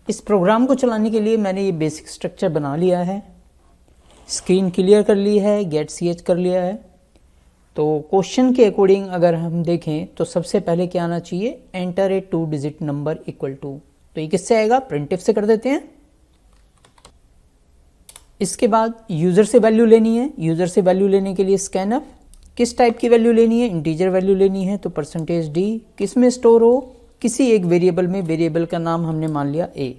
इस प्रोग्राम को चलाने के लिए मैंने ये बेसिक स्ट्रक्चर बना लिया है, स्क्रीन क्लियर कर ली है, गेट ch कर लिया है। तो क्वेश्चन के अकॉर्डिंग अगर हम देखें तो सबसे पहले क्या आना चाहिए, enter a 2 digit number equal to, तो ये किससे आएगा, प्रिंटफ से कर देते हैं। इसके बाद यूज़र से वैल्यू लेनी है, यूज़र से वैल्यू लेने के लिए स्कैनफ, किस टाइप की वैल्यू लेनी है, इंटीजर वैल्यू लेनी है, तो %d किस में स्टोर हो, किसी एक वेरिएबल में, वेरिएबल का नाम हमने मान लिया a।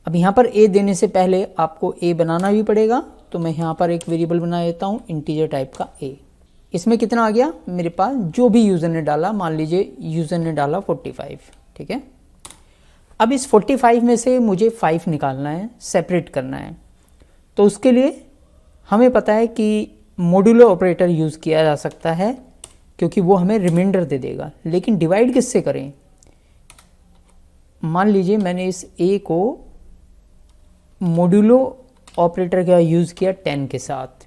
अब यहाँ पर a देने से पहले आपको a बनाना भी पड़ेगा, तो मैं यहाँ पर एक वेरिएबल बना देता हूँ इंटीजर टाइप का a। इसमें कितना आ गया मेरे पास, जो भी यूज़र ने डाला, मान लीजिए यूज़र ने डाला 45, ठीक है। अब इस 45 में से मुझे 5 निकालना है, सेपरेट करना है। तो उसके लिए हमें पता है कि मॉड्यूलो ऑपरेटर यूज़ किया जा सकता है क्योंकि वो हमें रिमाइंडर दे देगा। लेकिन डिवाइड किससे करें, मान लीजिए मैंने इस a को मॉड्यूलो ऑपरेटर का यूज़ किया 10 के साथ,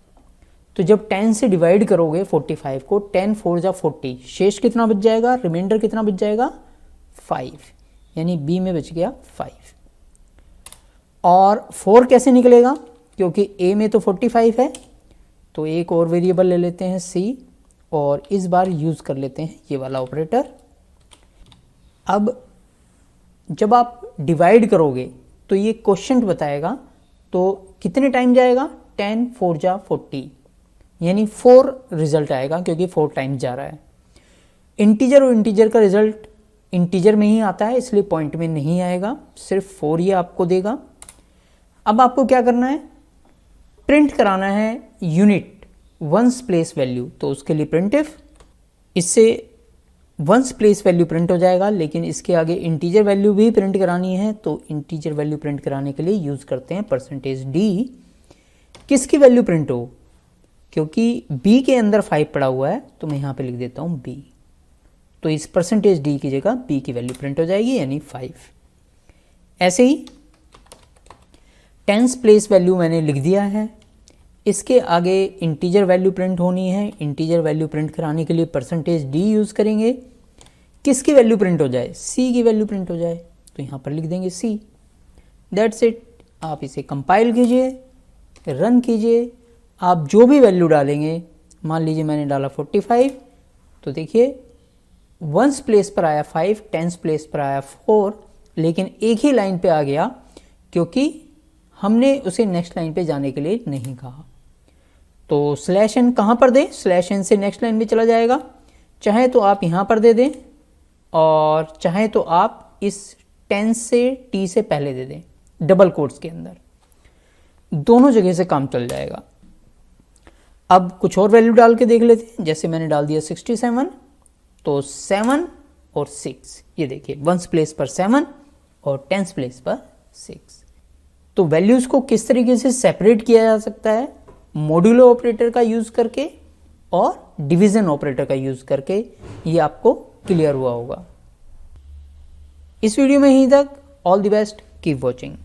तो जब 10 से डिवाइड करोगे 45 को, 10 4 जा 40, शेष कितना बच जाएगा, रिमाइंडर कितना बच जाएगा 5, यानी b में बच गया 5। और 4 कैसे निकलेगा, क्योंकि a में तो 45 है, तो एक और वेरिएबल ले लेते हैं c और इस बार यूज़ कर लेते हैं ये वाला ऑपरेटर। अब जब आप डिवाइड करोगे तो ये क्वोशिएंट बताएगा, तो कितने टाइम जाएगा, 10 4 जा 40, यानी 4 रिजल्ट आएगा क्योंकि 4 टाइम जा रहा है। इंटीजर और इंटीजर का रिजल्ट इंटीजर में ही आता है, इसलिए पॉइंट में नहीं आएगा, सिर्फ 4 ये आपको देगा। अब आपको क्या करना है, प्रिंट कराना है यूनिट वंस प्लेस वैल्यू, तो उसके लिए प्रिंटफ, इससे वंस प्लेस वैल्यू प्रिंट हो जाएगा। लेकिन इसके आगे इंटीजर वैल्यू भी प्रिंट करानी है, तो इंटीजर वैल्यू प्रिंट कराने के लिए यूज़ करते हैं %d। किसकी वैल्यू प्रिंट हो, क्योंकि b के अंदर 5 पड़ा हुआ है, तो मैं यहाँ पे लिख देता हूँ b, तो इस %d की जगह b की वैल्यू प्रिंट हो जाएगी, यानी 5। ऐसे ही टेंस प्लेस वैल्यू मैंने लिख दिया है, इसके आगे इंटीजर वैल्यू प्रिंट होनी है। इंटीजर वैल्यू प्रिंट कराने के लिए %d यूज़ करेंगे। किसकी वैल्यू प्रिंट हो जाए, c की वैल्यू प्रिंट हो जाए, तो यहाँ पर लिख देंगे c। That's it. आप इसे कंपाइल कीजिए, रन कीजिए, आप जो भी वैल्यू डालेंगे, मान लीजिए मैंने डाला 45, तो देखिए वंस प्लेस पर आया 5, टेंस प्लेस पर आया 4, लेकिन एक ही लाइन पे आ गया क्योंकि हमने उसे नेक्स्ट लाइन पे जाने के लिए नहीं कहा। तो /n कहाँ पर दें, /n से नेक्स्ट लाइन में चला जाएगा, चाहे तो आप यहाँ पर दे दें और चाहे तो आप इस 10 से t से पहले दे दें, डबल कोट्स के अंदर, दोनों जगह से काम चल जाएगा। अब कुछ और वैल्यू डाल के देख लेते हैं, जैसे मैंने डाल दिया 67, तो 7 और 6, ये देखिए वंस प्लेस पर 7 और टेंस प्लेस पर 6। तो वैल्यूज़ को किस तरीके से सेपरेट किया जा सकता है, मॉड्यूलो ऑपरेटर का यूज़ करके और डिवीज़न ऑपरेटर का यूज़ करके, ये आपको क्लियर हुआ होगा। इस वीडियो में यहीं तक। All the best, keep watching.